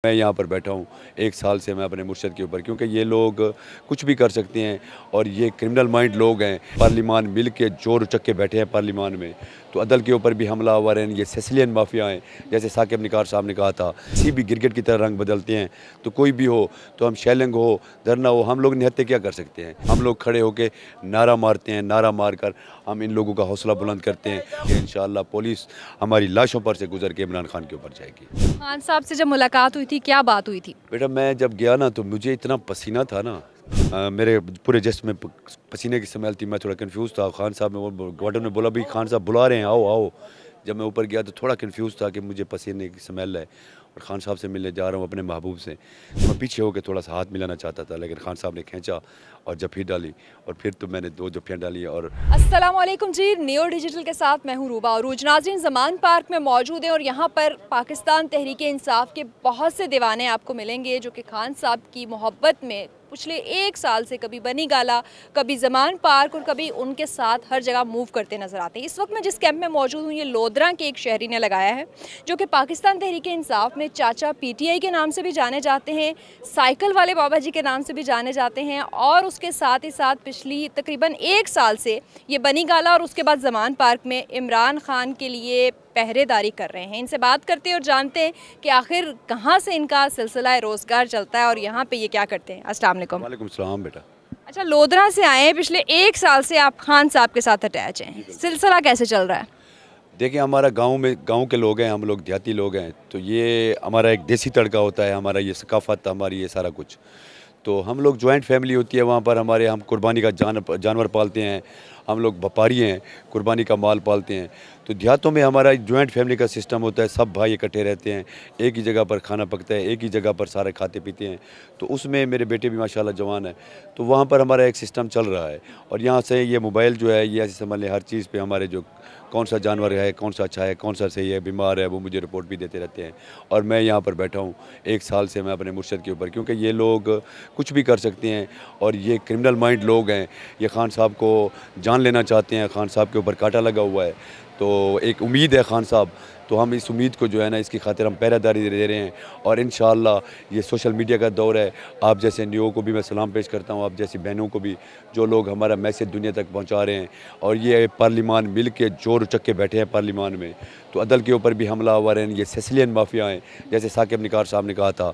मैं यहाँ पर बैठा हूँ 1 साल से मैं अपने मुर्शद के ऊपर, क्योंकि ये लोग कुछ भी कर सकते हैं और ये क्रिमिनल माइंड लोग हैं। पार्लिमान मिल के जोर उचक के बैठे हैं पार्लिमान में, तो अदल के ऊपर भी हमला आवर हैं। ये सिसिलियन माफिया हैं, जैसे साकिब निकार साहब ने कहा था, किसी भी गिरगिट की तरह रंग बदलते हैं। तो कोई भी हो, तो हम शेलिंग हो, धरना हो, हम लोग निहत्ते क्या कर सकते हैं। हम लोग खड़े होकर नारा मारते हैं, नारा मार कर हम इन लोगों का हौसला बुलंद करते हैं कि इंशाअल्लाह पुलिस हमारी लाशों पर से गुजर के इमरान खान के ऊपर जाएगी। खान साहब से जब मुलाकात हुई थी, क्या बात हुई थी? बेटा, मैं जब गया ना तो मुझे इतना पसीना था ना, मेरे पूरे जिस्म में पसीने की स्मेल थी। मैं थोड़ा कंफ्यूज था। खान साहब ने वार्डन ने बोला, भाई खान साहब बुला रहे हैं, आओ आओ। जब मैं ऊपर गया तो थोड़ा कंफ्यूज था कि मुझे पसीने की स्मेल है और खान साहब से मिलने जा रहा हूँ अपने महबूब से। तो मैं पीछे होकर थोड़ा सा हाथ मिलाना चाहता था, लेकिन खान साहब ने खींचा और जफ़ी डाली और फिर तो मैंने 2 जफ़ियाँ डाली। और अस्सलामुअलैकुम जी, नियो डिजिटल के साथ मैं हूँ रूबा और नाज़रीन ज़मान पार्क में मौजूद हैं और यहाँ पर पाकिस्तान तहरीक इंसाफ के बहुत से दीवाने आपको मिलेंगे जो कि खान साहब की मोहब्बत में पिछले 1 साल से कभी बनी गाला, कभी ज़मान पार्क और कभी उनके साथ हर जगह मूव करते नजर आते हैं। इस वक्त मैं जिस कैंप में मौजूद हूँ, ये लोधरा के एक शहरी ने लगाया है जो कि पाकिस्तान तहरीक इंसाफ में चाचा PTI के नाम से भी जाने जाते हैं, साइकिल वाले बाबा जी के नाम से भी जाने जाते हैं और उसके साथ ही साथ पिछली तकरीबन 1 साल से ये बनी गाला और उसके बाद ज़मान पार्क में इमरान खान के लिए पहरेदारी कर रहे हैं। इनसे बात करते हैं और जानते हैं कि आखिर कहाँ से इनका सिलसिला रोज़गार चलता है और यहाँ पे ये क्या करते हैं। अस्सलाम वालेकुम। वालेकुम सलाम बेटा। अच्छा, लोधरा से आए हैं, पिछले 1 साल से आप खान साहब के साथ अटैच हैं, सिलसिला कैसे चल रहा है? देखिए, हमारा गांव के लोग हैं, हम लोग देहाती लोग हैं, तो ये हमारा एक देसी तड़का होता है, हमारा ये सकाफ़त, हमारी ये सारा कुछ। तो हम लोग जॉइंट फैमिली होती है वहाँ पर हमारे, हम कुर्बानी का जानवर पालते हैं, हम लोग व्यापारी हैं, कुर्बानी का माल पालते हैं। तो देहातों में हमारा जॉइंट फैमिली का सिस्टम होता है, सब भाई इकट्ठे रहते हैं, एक ही जगह पर खाना पकता है, एक ही जगह पर सारे खाते पीते हैं। तो उसमें मेरे बेटे भी माशाल्लाह जवान है, तो वहाँ पर हमारा एक सिस्टम चल रहा है। और यहाँ से ये मोबाइल जो है, ये ऐसे समझ लें हर चीज़ पे हमारे जो कौन सा जानवर है, कौन सा अच्छा है, कौन सा सही है, बीमार है, वो मुझे रिपोर्ट भी देते रहते हैं। और मैं यहाँ पर बैठा हूँ 1 साल से मैं अपने मुर्शद के ऊपर, क्योंकि ये लोग कुछ भी कर सकते हैं और ये क्रिमिनल माइंड लोग हैं। ये खान साहब को जान लेना चाहते हैं, खान साहब के ऊपर कांटा लगा हुआ है। तो एक उम्मीद है खान साहब, तो हम इस उम्मीद को जो है ना, इसकी खातिर हम पहरेदारी दे रहे हैं। और इंशाअल्लाह ये सोशल मीडिया का दौर है, आप जैसे न्यूज़ को भी मैं सलाम पेश करता हूँ, आप जैसी बहनों को भी, जो लोग हमारा मैसेज दुनिया तक पहुँचा रहे हैं। और ये पार्लिमान मिल के जोर उचक के बैठे हैं पार्लिमान में, तो अदल के ऊपर भी हमला आवर हैं। ये सिसिलियन माफिया हैं, जैसे साकिब निकार साहब ने कहा था।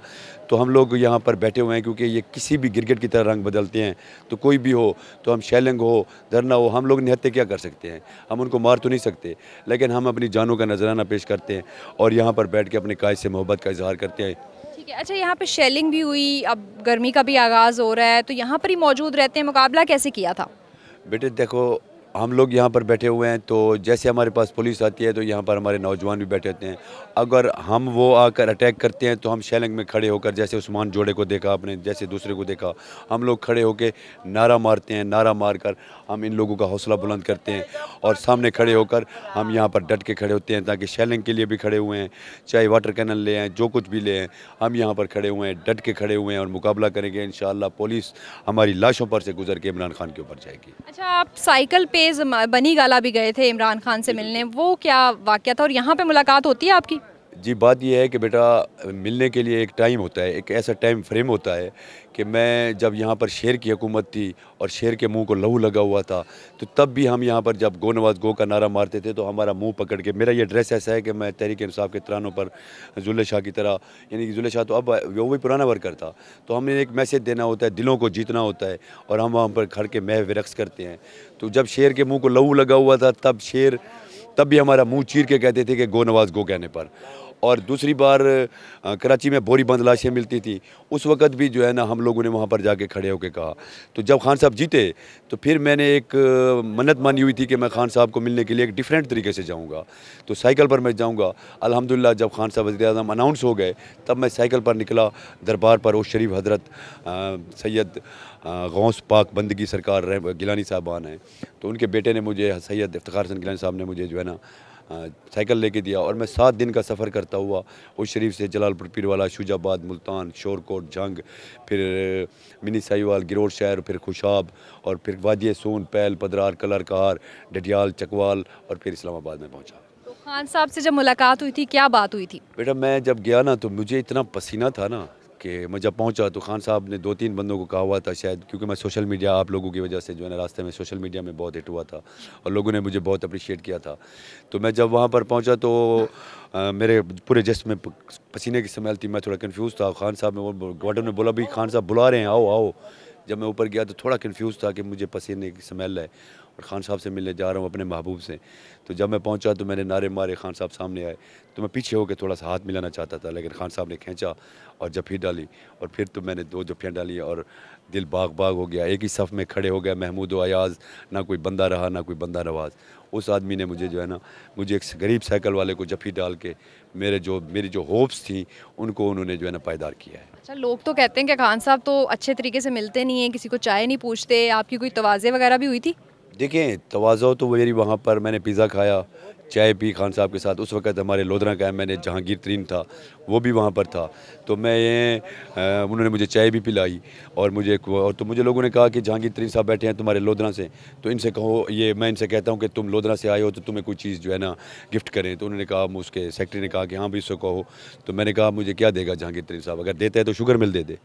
तो हम लोग यहाँ पर बैठे हुए हैं क्योंकि ये किसी भी गिरगिट की तरह रंग बदलते हैं। तो कोई भी हो, तो हम शेलिंग हो, धरना हो, हम लोग निहत्ते क्या कर सकते हैं। हम उनको मार तो नहीं सकते, लेकिन हम अपनी जानों का नजराना पेश करते हैं और यहाँ पर बैठ के अपने कायद से मोहब्बत का इजहार करते हैं। ठीक है। अच्छा, यहाँ पे शेलिंग भी हुई, अब गर्मी का भी आगाज़ हो रहा है, तो यहाँ पर ही मौजूद रहते हैं, मुकाबला कैसे किया था? बेटे देखो, हम लोग यहाँ पर बैठे हुए हैं, तो जैसे हमारे पास पुलिस आती है तो यहाँ पर हमारे नौजवान भी बैठे होते हैं। अगर हम वो आकर अटैक करते हैं तो हम शेलिंग में खड़े होकर, जैसे उस्मान जोड़े को देखा आपने, जैसे दूसरे को देखा, हम लोग खड़े होकर नारा मारते हैं। नारा मार कर हम इन लोगों का हौसला बुलंद करते हैं और सामने खड़े होकर हम यहाँ पर डट के खड़े होते हैं, ताकि शेलिंग के लिए भी खड़े हुए हैं, चाहे वाटर कैनल ले आएँ, जो कुछ भी ले आएँ, हम यहाँ पर खड़े हुए हैं, डट के खड़े हुए हैं और मुकाबला करेंगे। इंशाअल्लाह पुलिस हमारी लाशों पर से गुजर के इमरान खान के ऊपर जाएगी। अच्छा, आप साइकिल पे बनी गाला भी गए थे इमरान खान से मिलने, वो क्या वाक़या था और यहाँ पे मुलाकात होती है आपकी? जी, बात यह है कि बेटा, मिलने के लिए एक टाइम होता है, एक ऐसा टाइम फ्रेम होता है कि मैं जब यहाँ पर शेर की हुकूमत थी और शेर के मुंह को लहू लगा हुआ था, तो तब भी हम यहाँ पर जब गो नवाज गो का नारा मारते थे तो हमारा मुंह पकड़ के, मेरा ये ड्रेस ऐसा है कि मैं तहरीक इंसाफ के तरानों पर जुल्ले शाह की तरह, यानी कि जुल्ले शाह तो अब वो भी पुराना वर्कर था, तो हमें एक मैसेज देना होता है, दिलों को जीतना होता है और हम वहाँ पर खड़ के महव रक्स करते हैं। तो जब शेर के मुँह को लहू लगा हुआ था, तब भी हमारा मुंह चीर के कहते थे कि गो नवाज गो कहने पर। और दूसरी बार कराची में बोरी बंद लाशें मिलती थी, उस वक़्त भी जो है ना, हम लोगों ने वहाँ पर जाके खड़े होकर कहा। तो जब खान साहब जीते तो फिर मैंने एक मन्नत मानी हुई थी कि मैं खान साहब को मिलने के लिए एक डिफरेंट तरीके से जाऊँगा, तो साइकिल पर मैं जाऊँगा। अल्हम्दुलिल्लाह जब खान साहब वज़ीर-ए-आज़म अनाउंस हो गए, तब मैं साइकिल पर निकला दरबार पर। उस शरीफ हज़रत सैयद गौस पाक बंदगी सरकार गिलानी साहबान हैं, तो उनके बेटे ने मुझे, सैयद इफ्तिखार हसन गिलानी साहब ने मुझे जो है ना साइकिल लेके दिया और मैं 7 दिन का सफ़र करता हुआ उस शरीफ से जलालपुर पीरवाला, शुजाबाद, मुल्तान, शोरकोट, जंग, फिर मिनी साहिवाल, गिरोड शहर, फिर खुशाब और फिर वादी सोन, पैल, पदरार, कलर कहार, डडियाल, चकवाल और फिर इस्लामाबाद में पहुंचा। तो खान साहब से जब मुलाकात हुई थी क्या बात हुई थी? बेटा मैं जब गया ना तो मुझे इतना पसीना था ना कि मैं जब पहुंचा तो खान साहब ने 2-3 बंदों को कहा हुआ था शायद, क्योंकि मैं सोशल मीडिया आप लोगों की वजह से जो है ना रास्ते में सोशल मीडिया में बहुत हिट हुआ था और लोगों ने मुझे बहुत अप्रिशिएट किया था। तो मैं जब वहाँ पर पहुँचा तो मेरे पूरे जिस्म में पसीने की स्मेल थी। मैं थोड़ा कन्फ्यूज़ था। खान साहब ने वार्डन ने बोला भी खान साहब बुला रहे हैं, आओ आओ। जब मैं ऊपर गया तो थोड़ा कन्फ्यूज़ था कि मुझे पसीने की स्मेल है और ख़ान साहब से मिलने जा रहा हूँ अपने महबूब से। तो जब मैं पहुँचा तो मैंने नारे मारे, ख़ान साहब सामने आए तो मैं पीछे होकर थोड़ा सा हाथ मिलाना चाहता था, लेकिन ख़ान साहब ने खींचा और जफ़ी डाली और फिर तो मैंने 2 जफ़ियाँ डाली और दिल बाग बाग हो गया। एक ही सफ़ में खड़े हो गए महमूद व अयाज़, ना कोई बंदा रहा ना कोई बंदा नवाज़। उस आदमी ने मुझे जो है ना, मुझे एक गरीब साइकिल वाले को जफ़ी डाल के मेरी जो होप्स थी उनको उन्होंने जो है ना पायदार किया है। अच्छा, लोग तो कहते हैं कि खान साहब तो अच्छे तरीके से मिलते नहीं हैं, किसी को चाय नहीं पूछते, आपकी कोई तवाज़े वगैरह भी हुई थी? देखें, तवाज़ो तो मेरी वहाँ पर मैंने पिज़्ज़ा खाया, चाय पी ख़ान साहब के साथ। उस वक़्त हमारे लोधरा का एमएनए जहांगीर तरीन था, वो भी वहाँ पर था। तो उन्होंने मुझे चाय भी पिलाई और मुझे लोगों ने कहा कि जहांगीर तरीन साहब बैठे हैं तुम्हारे लोधरा से, तो इनसे कहो, ये मैं इनसे कहता हूँ कि तुम लोधरा से आए हो तो तुम्हें कोई चीज़ जो है ना गिफ्ट करें। तो उन्होंने कहा, उसके सेक्रेटरी ने कहा कि हाँ भी इसको कहो। तो मैंने कहा मुझे क्या देगा जहांगीर तरीन साहब, अगर देता है तो शुगर मिल दे दे।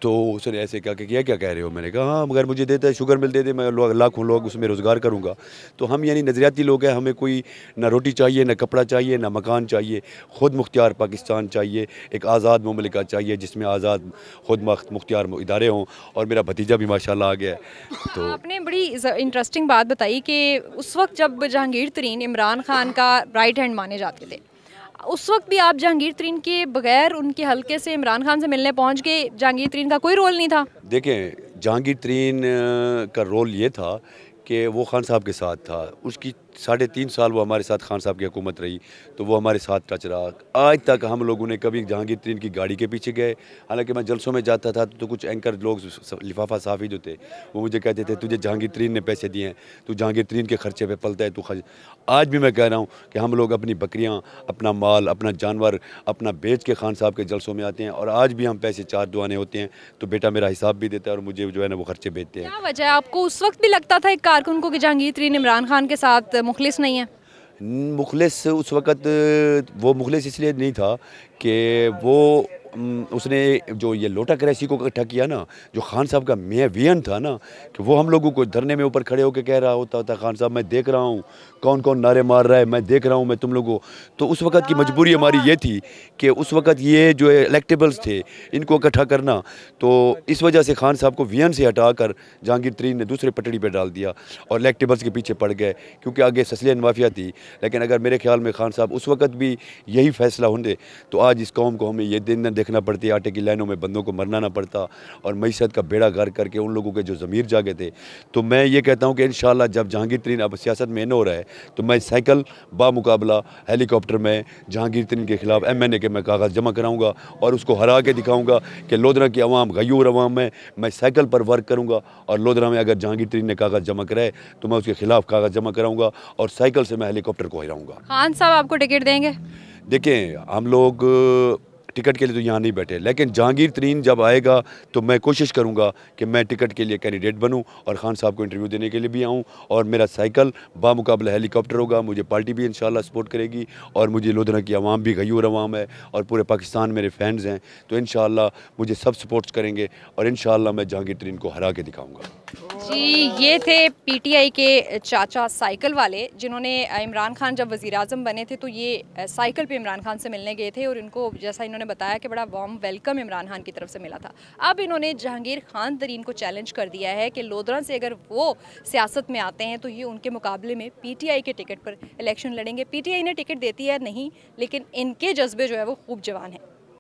तो उसने ऐसे कहा कि क्या कह रहे हो? मैंने कहा हाँ, अगर मुझे देता है शुगर मिल दे दे, मैं लाखों लोग उसमें रोज़गार करूँगा। तो हम यानी नज़रियाती लोग हैं, हमें कोई ना रोटी चाहिए, ना कपड़ा चाहिए, ना मकान चाहिए। ख़ुद मुख्तियार पाकिस्तान चाहिए, एक आज़ाद मुमलिका चाहिए जिसमें आज़ाद ख़ुद मुख्तियार इदारे हों। और मेरा भतीजा भी माशाल्लाह आ गया है। तो आपने बड़ी इंटरेस्टिंग बात बताई कि उस वक्त जब जहांगीर तरीन इमरान खान का राइट हैंड माने जाते थे, उस वक्त भी आप जहांगीर तरीन के बगैर उनके हलके से इमरान खान से मिलने पहुंच गए, जहांगीर तरीन का कोई रोल नहीं था? देखें, जहांगीर तरीन का रोल ये था कि वो खान साहब के साथ था। उसकी 3.5 साल वो हमारे साथ खान साहब की हुकूमत रही, तो वो हमारे साथ टच रहा। आज तक हम लोगों ने कभी जहांगीर तरीन की गाड़ी के पीछे गए। हालांकि मैं जलसों में जाता था तो कुछ एंकर लोग, लिफाफा साफ़ी जो थे, वो मुझे कहते थे तुझे जहांगीर तरीन ने पैसे दिए हैं, तू जहांगीर तरीन के खर्चे पे पलता है, तू खर्च। आज भी मैं कह रहा हूँ कि हम लोग अपनी बकरियाँ, अपना माल, अपना जानवर अपना बेच के खान साहब के जलसों में आते हैं। और आज भी हम पैसे 4 दुआने होते हैं तो बेटा मेरा हिसाब भी देता है और मुझे जो है ना वो खर्चे भेजते हैं। क्या वजह है? आपको उस वक्त भी लगता था एक कारकुन को कि जहांगीर तरीन इमरान खान के साथ मुखलिस नहीं है? मुखलिस उस वक़्त वो मुखलिस इसलिए नहीं था कि वो उसने जो ये लोटा क्रैसी को इकट्ठा किया ना, जो खान साहब का विजन था ना, कि वो हम लोगों को धरने में ऊपर खड़े होकर कह रहा होता था, खान साहब मैं देख रहा हूँ कौन कौन नारे मार रहा है, मैं देख रहा हूँ मैं तुम लोगों को। तो उस वक़्त की मजबूरी हमारी ये थी कि उस वक़्त ये जो इलेक्टेबल्स थे इनको इकट्ठा करना, तो इस वजह से खान साहब को विजन से हटाकर जहांगीर तरीन ने दूसरे पटड़ी पर डाल दिया और इलेक्टेबल्स के पीछे पड़ गए, क्योंकि आगे ससलियन माफिया थी। लेकिन अगर मेरे ख्याल में खान साहब उस वक़्त भी यही फैसला होंगे तो आज इस कौम को हमें ये दिन न देखना पड़ती, आटे की लाइनों में बंदों को मरना ना पड़ता और मईशत का बेड़ा गर्क करके उन लोगों के जो ज़मीर जागे थे। तो मैं ये कहता हूँ कि इंशाअल्लाह जब जहांगीर तरीन अब सियासत में न हो रहा है तो मैं साइकिल बामुकाबला हेलीकॉप्टर में जहांगीर तरीन के ख़िलाफ़ एमएनए के मैं कागज़ जमा कराऊँगा और उसको हरा के दिखाऊँगा कि लोधरा की आवाम गयूर आवाम है। मैं साइकिल पर वर्क करूँगा और लोधरा में अगर जहांगीर तरीन ने कागज़ जमा कराए तो मैं उसके ख़िलाफ़ कागज़ जमा कराऊँगा और साइकिल से मैं हेलीकॉप्टर को हिलाऊँगा। खान साहब आपको टिकट देंगे? देखें, हम लोग टिकट के लिए तो यहाँ नहीं बैठे, लेकिन जहांगीर तरीन जब आएगा तो मैं कोशिश करूँगा कि मैं टिकट के लिए कैंडिडेट बनूँ और ख़ान साहब को इंटरव्यू देने के लिए भी आऊँ। और मेरा साइकिल बामुकाबला हेलीकॉप्टर होगा। मुझे पार्टी भी इंशाल्लाह सपोर्ट करेगी और मुझे लोधरा की आवाम भी गयूर आवाम है और पूरे पाकिस्तान मेरे फैंस हैं, तो इंशाल्लाह मुझे सब सपोर्ट्स करेंगे और इंशाल्लाह मैं जहांगीर तरीन को हरा के दिखाऊँगा। जी, ये थे पीटीआई के चाचा साइकिल वाले, जिन्होंने इमरान खान जब वज़ीर आज़म बने थे तो ये साइकिल पे इमरान खान से मिलने गए थे और इनको, जैसा इन्होंने बताया, कि बड़ा वार्म वेलकम इमरान खान की तरफ से मिला था। अब इन्होंने जहांगीर खान तरीन को चैलेंज कर दिया है कि लोधरा से अगर वो सियासत में आते हैं तो ये उनके मुकाबले में पीटीआई के टिकट पर इलेक्शन लड़ेंगे। पीटीआई ने टिकट देती है नहीं, लेकिन इनके जज्बे जो है वो खूब जवान हैं।